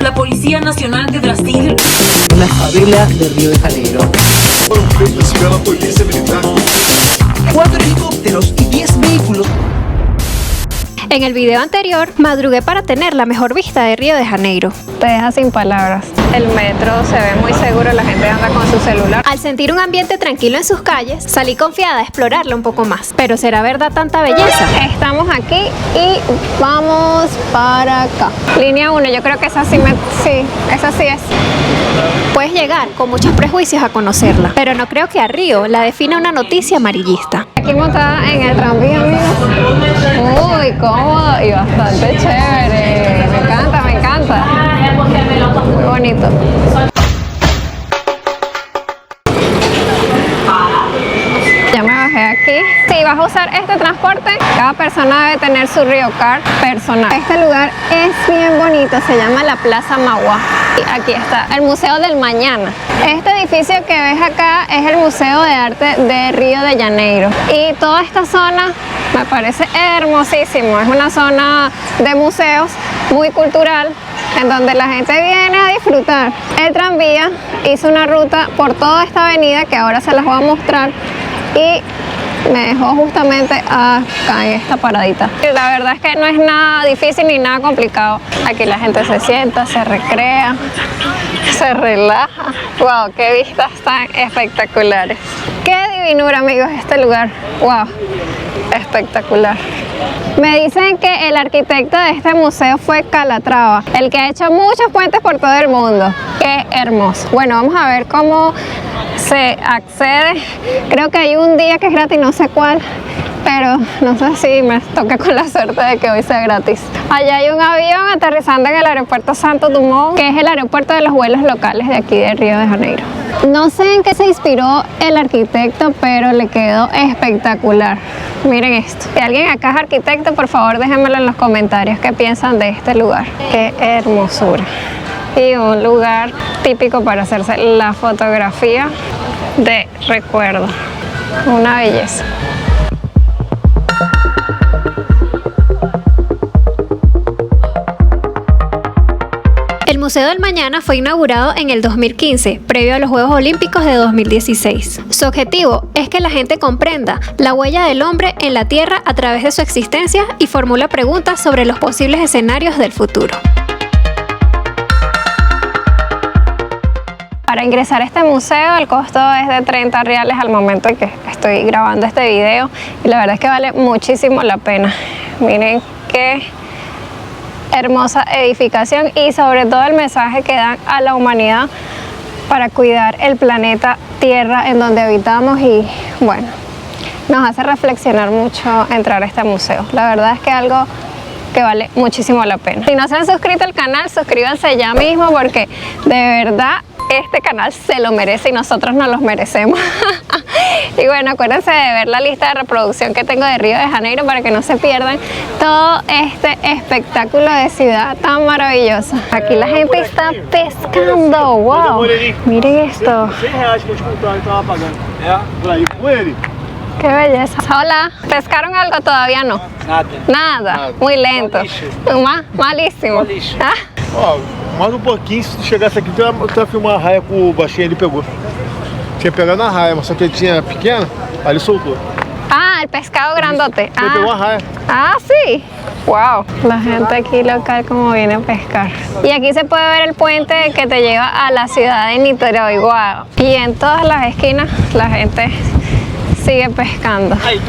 la Policía Nacional de Brasil. Una favela de Río de Janeiro. Feitas pela Polícia Militar. 4 helicópteros y 10 vehículos. En el video anterior, madrugué para tener la mejor vista de Río de Janeiro. Te deja sin palabras. El metro se ve muy seguro, la gente anda con su celular. Al sentir un ambiente tranquilo en sus calles, salí confiada a explorarlo un poco más. Pero ¿será verdad tanta belleza? Estamos aquí y vamos para acá. Línea 1, yo creo que esa sí esa sí es. Puedes llegar con muchos prejuicios a conocerla, pero no creo que a Río la defina una noticia amarillista. Aquí montada en el tranvía, amigos. Muy cómodo y bastante chévere. Me encanta, me encanta. Muy bonito. Ya me bajé aquí. Si vas a usar este transporte, cada persona debe tener su RioCard personal. Este lugar es bien bonito, se llama la Plaza Mauá. Y aquí está el Museo del Mañana. Este edificio que ves acá es el Museo de Arte de Río de Janeiro. Y toda esta zona me parece hermosísimo. Es una zona de museos muy cultural, en donde la gente viene a disfrutar. El tranvía hizo una ruta por toda esta avenida que ahora se las voy a mostrar y me dejó justamente acá en esta paradita. La verdad es que no es nada difícil ni nada complicado. Aquí la gente se sienta, se recrea, se relaja. ¡Wow! ¡Qué vistas tan espectaculares! ¡Qué divinura, amigos, este lugar! ¡Wow! Espectacular. Me dicen que el arquitecto de este museo fue Calatrava, el que ha hecho muchos puentes por todo el mundo. ¡Qué hermoso! Bueno, vamos a ver cómo se accede. Creo que hay un día que es gratis, no sé cuál, pero no sé si me toque con la suerte de que hoy sea gratis. Allá hay un avión aterrizando en el aeropuerto Santos Dumont, que es el aeropuerto de los vuelos locales de aquí de Río de Janeiro. No sé en qué se inspiró el arquitecto, pero le quedó espectacular. Miren esto. Si alguien acá es arquitecto, por favor déjenmelo en los comentarios qué piensan de este lugar. ¡Qué hermosura! Y un lugar típico para hacerse la fotografía de recuerdo. Una belleza. El Museo del Mañana fue inaugurado en el 2015, previo a los Juegos Olímpicos de 2016. Su objetivo es que la gente comprenda la huella del hombre en la Tierra a través de su existencia y formula preguntas sobre los posibles escenarios del futuro. Para ingresar a este museo el costo es de 30 reales al momento en que estoy grabando este video y la verdad es que vale muchísimo la pena. Miren qué hermosa edificación y sobre todo el mensaje que dan a la humanidad para cuidar el planeta Tierra en donde habitamos y bueno, nos hace reflexionar mucho entrar a este museo. La verdad es que algo que vale muchísimo la pena. Si no se han suscrito al canal, suscríbanse ya mismo porque de verdad este canal se lo merece y nosotros nos los merecemos. Y bueno, acuérdense de ver la lista de reproducción que tengo de Río de Janeiro para que no se pierdan todo este espectáculo de ciudad tan maravillosa. Aquí la gente está pescando, wow. Miren esto. Qué belleza. Hola, ¿pescaron algo? Todavía no. Nada. Muy lento. Malísimo. ¿Ah? Ó, mais pouquinho, se tu chegasse aqui, tu ia filmar a raia com o baixinho, ele pegou. Tinha pegado na raia, mas só que ele tinha pequena, aí ele soltou. Ah, el pescado grandote. Ele pegou a raia. Ah, sí. Wow. La gente aquí local como viene a pescar. Y aquí se puede ver el puente que te lleva a la ciudad de Niterói. Wow. Y en todas las esquinas la gente sigue pescando. Ay.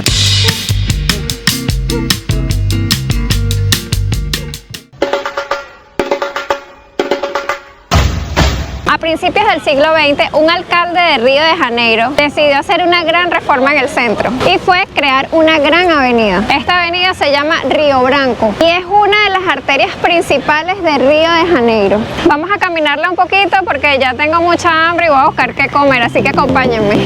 A principios del siglo XX, un alcalde de Río de Janeiro decidió hacer una gran reforma en el centro y fue crear una gran avenida. Esta avenida se llama Río Branco y es una de las arterias principales de Río de Janeiro. Vamos a caminarla un poquito porque ya tengo mucha hambre y voy a buscar qué comer, así que acompáñenme.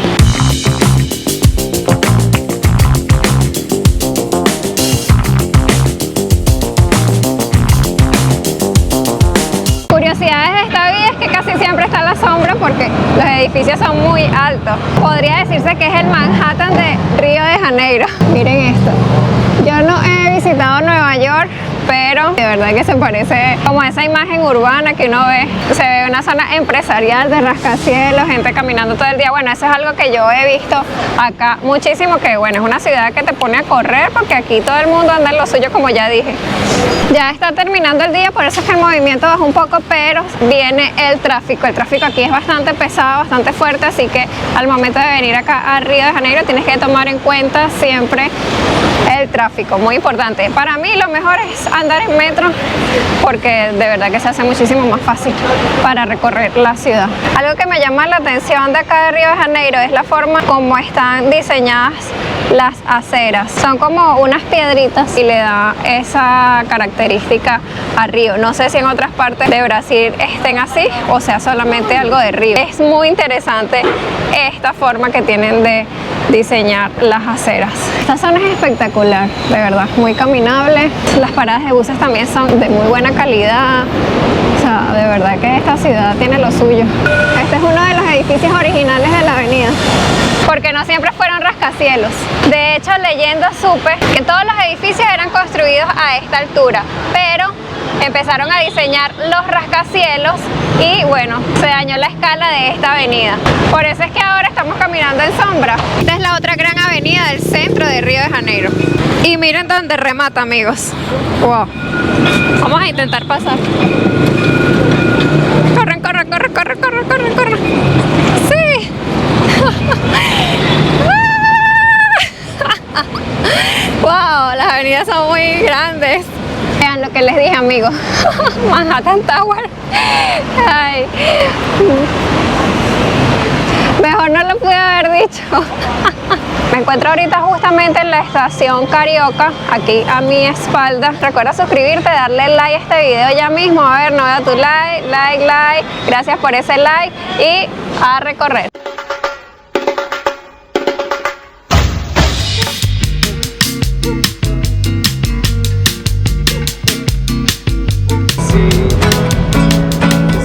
Curiosidades de esta vía es que casi siempre está a la sombra porque los edificios son muy altos. Podría decirse que es el Manhattan de Río de Janeiro. Miren esto. Yo no he visitado Nueva York, pero de verdad que se parece como esa imagen urbana que uno ve. Se ve una zona empresarial de rascacielos, gente caminando todo el día. Bueno, eso es algo que yo he visto acá muchísimo, que bueno, es una ciudad que te pone a correr porque aquí todo el mundo anda en lo suyo, como ya dije. Ya está terminando el día, por eso es que el movimiento baja un poco, pero viene el tráfico. El tráfico aquí es bastante pesado, bastante fuerte, así que al momento de venir acá a Río de Janeiro tienes que tomar en cuenta siempre el tráfico, muy importante. Para mí lo mejor es andar en metro porque de verdad que se hace muchísimo más fácil para recorrer la ciudad. Algo que me llama la atención de acá de Río de Janeiro es la forma como están diseñadas las aceras. Son como unas piedritas y le da esa característica a Río. No sé si en otras partes de Brasil estén así o sea solamente algo de Río. Es muy interesante esta forma que tienen de diseñar las aceras. Esta zona es espectacular, de verdad, muy caminable. Las paradas de buses también son de muy buena calidad. O sea, de verdad que esta ciudad tiene lo suyo. Este es uno de los edificios originales de la avenida, porque no siempre fueron rascacielos. De hecho, leyendo supe que todos los edificios eran construidos a esta altura, pero empezaron a diseñar los rascacielos y bueno, se dañó la escala de esta avenida. Por eso es que ahora estamos caminando en sombra. Esta es la otra gran avenida del centro de Río de Janeiro. Y miren dónde remata, amigos. Wow. Vamos a intentar pasar. Corren, corren, corren, corren, corren, corren, corren. Sí. Wow, las avenidas son muy grandes. Vean lo que les dije, amigos. Manhattan Tower. Ay. Mejor no lo pude haber dicho. Me encuentro ahorita justamente en la estación Carioca, aquí a mi espalda. Recuerda suscribirte, darle like a este video ya mismo. A ver, no veo tu like, like. Gracias por ese like y a recorrer.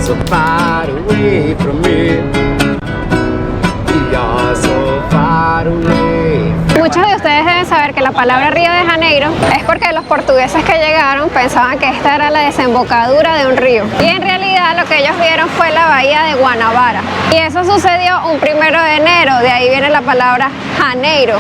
So far away from me, you're so far away. Muchos de ustedes deben saber que la palabra Río de Janeiro es porque los portugueses que llegaron pensaban que esta era la desembocadura de un río. Y en realidad lo que ellos vieron fue la bahía de Guanabara. Y eso sucedió un 1 de enero, de ahí viene la palabra Janeiro.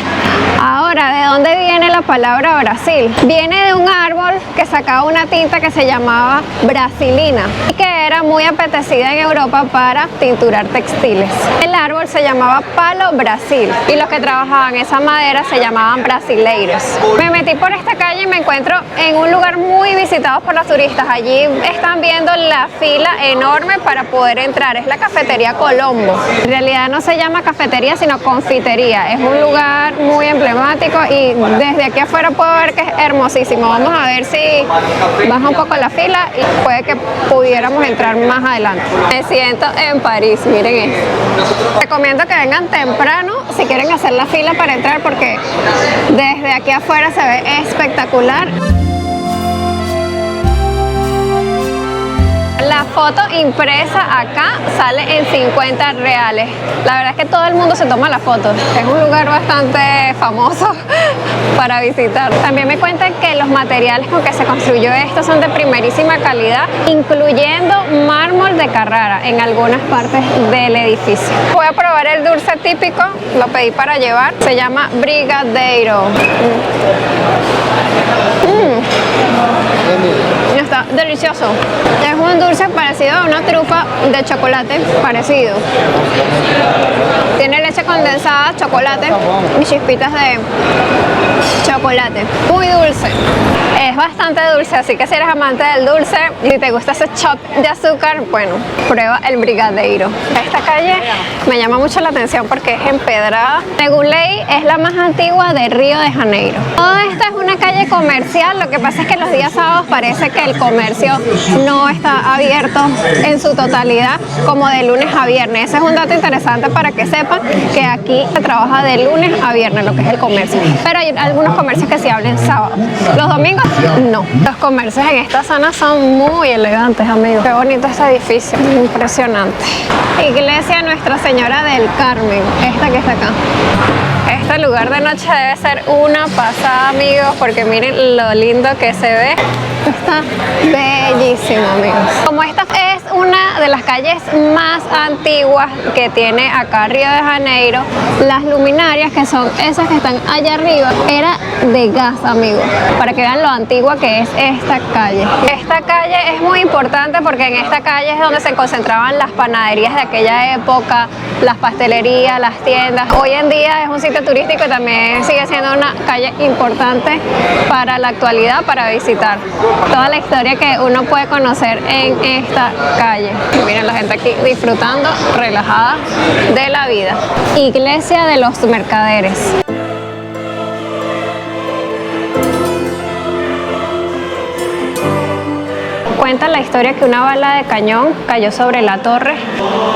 Ahora, ¿de dónde viene la palabra Brasil? Viene de un árbol que sacaba una tinta que se llamaba brasilina y que era muy apetecida en Europa para tinturar textiles. El árbol se llamaba palo Brasil y los que trabajaban esa madera se llamaban brasileiros. Me metí por esta calle y me encuentro en un lugar muy visitado por los turistas. Allí están viendo la fila enorme para poder entrar. Es la cafetería Colombo. En realidad no se llama cafetería sino confitería. Es un lugar muy emblemático y desde aquí afuera puedo ver que es hermosísimo. Vamos a ver si baja un poco la fila y puede que pudiéramos entrar más adelante. Me siento en París, miren esto. Recomiendo que vengan temprano si quieren hacer la fila para entrar porque desde aquí afuera se ve espectacular. La foto impresa acá sale en 50 reales. La verdad es que todo el mundo se toma la foto. Es un lugar bastante famoso para visitar. También me cuentan que los materiales con que se construyó esto son de primerísima calidad, incluyendo mármol de Carrara en algunas partes del edificio. Voy a probar el dulce típico, lo pedí para llevar. Se llama Brigadeiro. Está delicioso. Es un dulce parecido a una trufa de chocolate, parecido. Tiene leche condensada, chocolate y chispitas de chocolate. Muy dulce. Es bastante dulce, así que si eres amante del dulce y te gusta ese shot de azúcar, bueno, prueba el Brigadeiro. Esta calle me llama mucho la atención porque es empedrada. Según ley, es la más antigua de Río de Janeiro. Toda esta es una calle comercial, lo que pasa es que los días sábados parece que el comercio no está abierto en su totalidad como de lunes a viernes. Ese es un dato interesante para que sepan que aquí se trabaja de lunes a viernes lo que es el comercio, pero hay algunos comercios que sí abren sábado. Los domingos no. Los comercios en esta zona son muy elegantes, amigos. Qué bonito este edificio, impresionante. Iglesia Nuestra Señora del Carmen, esta que está acá. Este lugar de noche debe ser una pasada, amigos, porque miren lo lindo que se ve. Esto está bellísimo, amigos. Como esta es una de las calles más antiguas que tiene acá Río de Janeiro, las luminarias, que son esas que están allá arriba, era de gas, amigos, para que vean lo antigua que es esta calle. Esta calle es muy importante porque en esta calle es donde se concentraban las panaderías de aquella época, las pastelerías, las tiendas. Hoy en día es un sitio turístico y también sigue siendo una calle importante para la actualidad, para visitar. Toda la historia que uno puede conocer en esta calle. Miren la gente aquí disfrutando, relajada de la vida. Iglesia de los Mercaderes. Cuenta la historia que una bala de cañón cayó sobre la torre,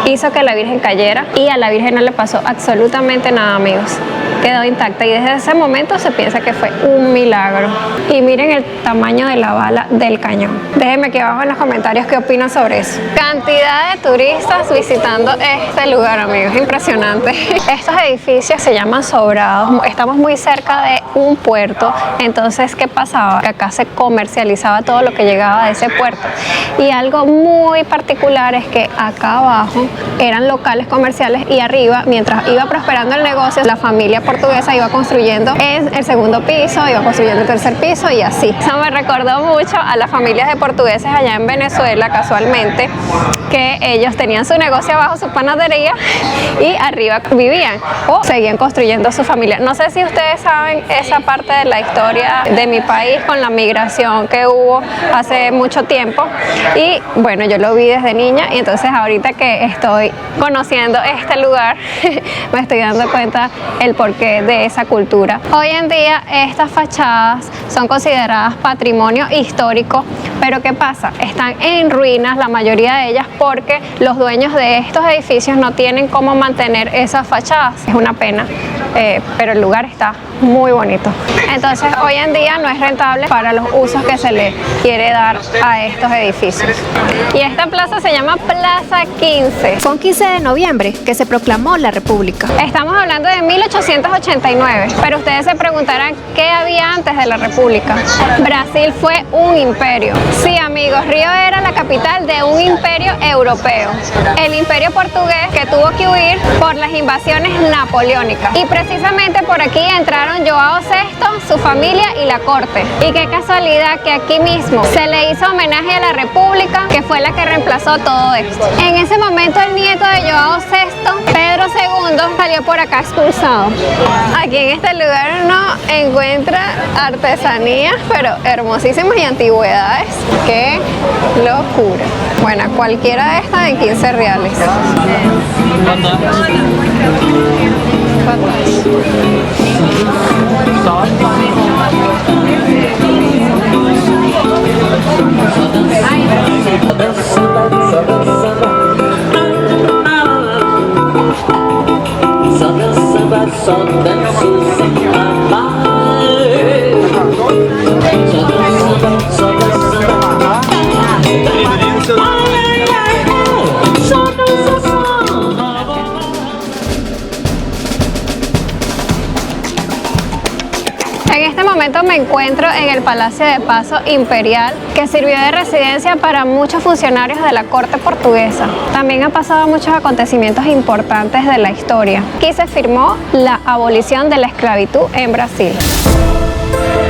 hizo que la Virgen cayera y a la Virgen no le pasó absolutamente nada, amigos. Quedó intacta y desde ese momento se piensa que fue un milagro. Y miren el tamaño de la bala del cañón. Déjenme aquí abajo en los comentarios qué opinan sobre eso. Cantidad de turistas visitando este lugar, amigos, impresionante. Estos edificios se llaman sobrados. Estamos muy cerca de un puerto, entonces ¿qué pasaba? Que acá se comercializaba todo lo que llegaba de ese puerto. Y algo muy particular es que acá abajo eran locales comerciales y arriba, mientras iba prosperando el negocio, la familia portuguesa iba construyendo en el segundo piso, iba construyendo el tercer piso y así. Eso me recordó mucho a las familias de portugueses allá en Venezuela, casualmente, que ellos tenían su negocio abajo, su panadería, y arriba vivían o seguían construyendo su familia. No sé si ustedes saben esa parte de la historia de mi país con la migración que hubo hace mucho tiempo, y bueno, yo lo vi desde niña y entonces ahorita que estoy conociendo este lugar me estoy dando cuenta el porqué de esa cultura. Hoy en día estas fachadas son consideradas patrimonio histórico, pero ¿qué pasa? Están en ruinas la mayoría de ellas porque los dueños de estos edificios no tienen cómo mantener esas fachadas. Es una pena, pero el lugar está muy bonito. Entonces hoy en día no es rentable para los usos que se le quiere dar a estos edificios. Y esta plaza se llama Plaza 15. Fue un 15 de noviembre que se proclamó la República. Estamos hablando de 1889, pero ustedes se preguntarán qué había antes de la República. Brasil fue un imperio. Sí, amigos, Río era la capital de un imperio europeo, el imperio portugués, que tuvo que huir por las invasiones napoleónicas. Y precisamente por aquí entraron João VI, su familia y la corte. Y qué casualidad que aquí mismo se le hizo homenaje a la República, que fue la que reemplazó todo esto. En ese momento el nieto de João VI, Pedro II, salió por acá expulsado. Aquí en este lugar uno encuentra artesanías, pero hermosísimas, y antigüedades. ¡Qué locura! Bueno, cualquiera de estas en 15 reales. En este momento me encuentro en el Palacio de Paço Imperial, que sirvió de residencia para muchos funcionarios de la corte portuguesa. También han pasado muchos acontecimientos importantes de la historia. Aquí se firmó la abolición de la esclavitud en Brasil.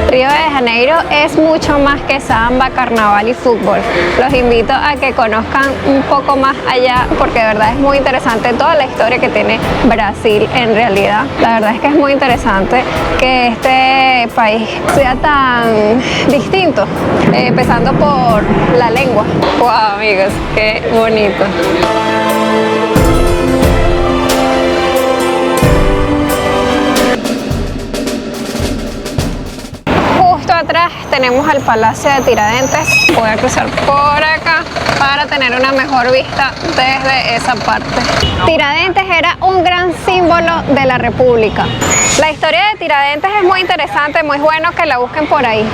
Río de Janeiro es mucho más que samba, carnaval y fútbol. Los invito a que conozcan un poco más allá, porque de verdad es muy interesante toda la historia que tiene Brasil en realidad. La verdad es que es muy interesante que este país sea tan distinto, empezando por la lengua. ¡Wow, amigos! ¡Qué bonito! Atrás tenemos al Palacio de Tiradentes. Voy a cruzar por acá para tener una mejor vista desde esa parte. Tiradentes era un gran símbolo de la República. La historia de Tiradentes es muy interesante, muy bueno que la busquen por ahí.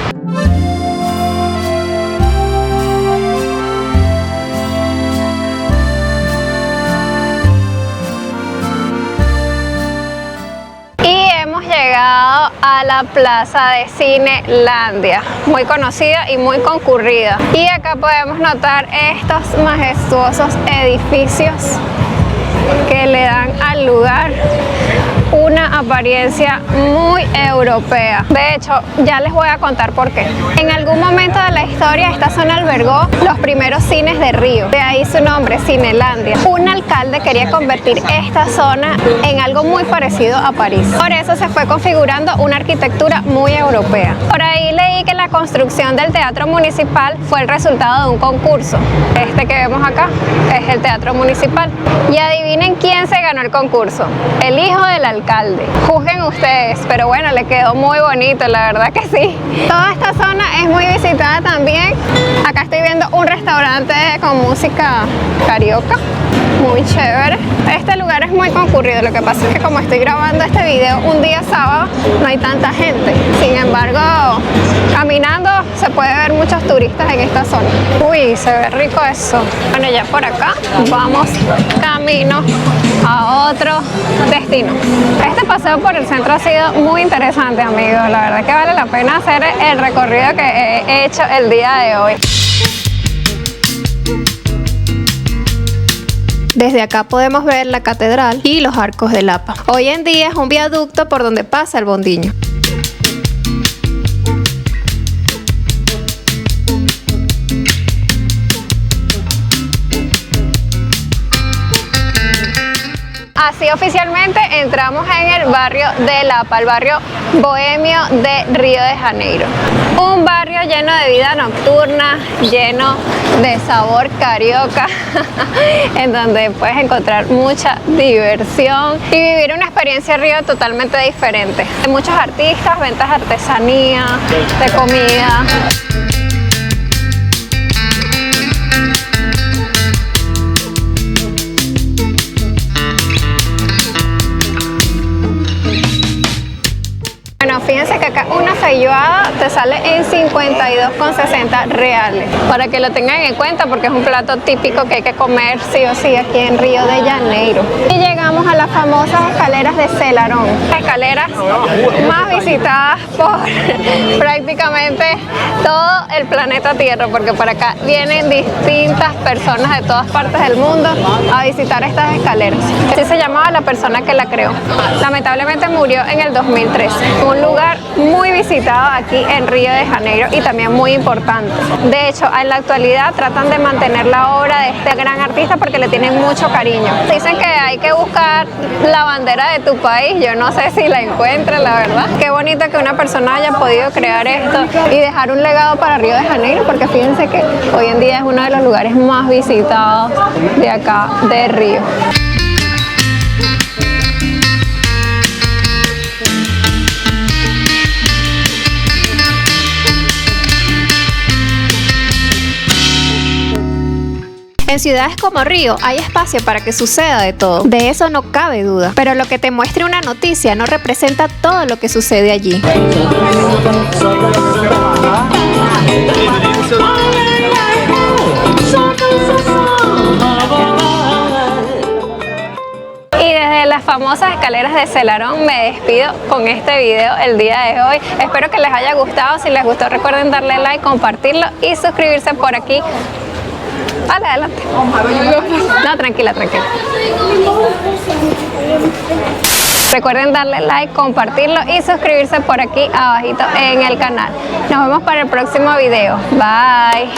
Llegado a la plaza de Cinelandia, muy conocida y muy concurrida. Y acá podemos notar estos majestuosos edificios que le dan al lugar una apariencia muy europea. De hecho, ya les voy a contar por qué. En algún momento de la historia, esta zona albergó los primeros cines de Río. De ahí su nombre, Cinelandia. Un alcalde quería convertir esta zona en algo muy parecido a París. Por eso se fue configurando una arquitectura muy europea. Por ahí leí que la construcción del Teatro Municipal fue el resultado de un concurso. Este que vemos acá es el Teatro Municipal. Y adivinen quién se ganó el concurso. El hijo del alcalde. Juzguen ustedes, pero bueno, le quedó muy bonito, la verdad que sí. Toda esta zona es muy visitada también. Acá estoy viendo un restaurante con música carioca, muy chévere. Este lugar es muy concurrido, lo que pasa es que como estoy grabando este video un día sábado, no hay tanta gente. Sin embargo, caminando se puede ver muchos turistas en esta zona. Uy, se ve rico eso. Bueno, ya por acá vamos camino a otro destino. Este paseo por el centro ha sido muy interesante, amigos. La verdad que vale la pena hacer el recorrido que he hecho el día de hoy. Desde acá podemos ver la catedral y los arcos de Lapa. Hoy en día es un viaducto por donde pasa el Bondiño. Así oficialmente entramos en el barrio de Lapa, el barrio bohemio de Río de Janeiro. Un barrio lleno de vida nocturna, lleno de sabor carioca, en donde puedes encontrar mucha diversión y vivir una experiencia Río totalmente diferente. Hay muchos artistas, ventas de artesanía, de comida. Bueno, fíjense que acá una feijoada te sale en 52,60 reales. Para que lo tengan en cuenta porque es un plato típico que hay que comer sí o sí aquí en Río de Janeiro. Y llegamos a las famosas escaleras de Selarón. Escaleras más visitadas por prácticamente todo el planeta Tierra, porque por acá vienen distintas personas de todas partes del mundo a visitar estas escaleras. Así se llamaba la persona que la creó. Lamentablemente murió en el 2013. Un lugar muy visitado aquí en Río de Janeiro y también muy importante. De hecho, en la actualidad tratan de mantener la obra de este gran artista porque le tienen mucho cariño. Dicen que hay que buscar la bandera de tu país. Yo no sé si la encuentran, la verdad. Qué bonito que una persona haya podido crear esto y dejar un legado para Río de Janeiro, porque fíjense que hoy en día es uno de los lugares más visitados de acá de Río. En ciudades como Río hay espacio para que suceda de todo, de eso no cabe duda, pero lo que te muestre una noticia no representa todo lo que sucede allí. Y desde las famosas escaleras de Selarón me despido con este video el día de hoy. Espero que les haya gustado. Si les gustó, recuerden darle like, compartirlo y suscribirse por aquí. Vale, adelante. No, tranquila, tranquila. Recuerden darle like, compartirlo y suscribirse por aquí abajito en el canal. Nos vemos para el próximo video. Bye.